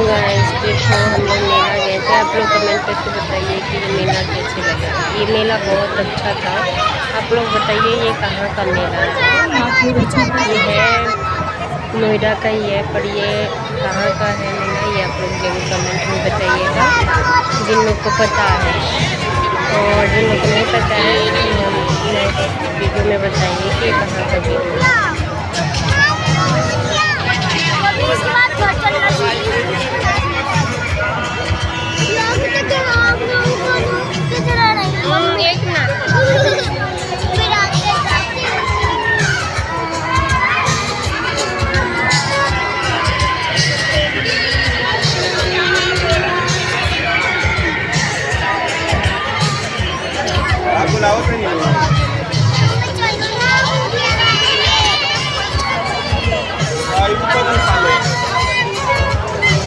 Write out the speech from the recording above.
Guys देखो हम लोग मेला गए थे। आप लोग कमेंट करके बताइए कि ये मेला कैसे लगा। ये मेला बहुत अच्छा था। आप लोग बताइए ये कहाँ का मेला है। ये है नोएडा का ही है, पर ये कहाँ का है मेला ये आप लोग जरूर कमेंट में बताइएगा, जिन लोग को पता है। और जिन लोग को नहीं पता है नेक्स्ट वीडियो में बताइए कि कहाँ का वीडियो है।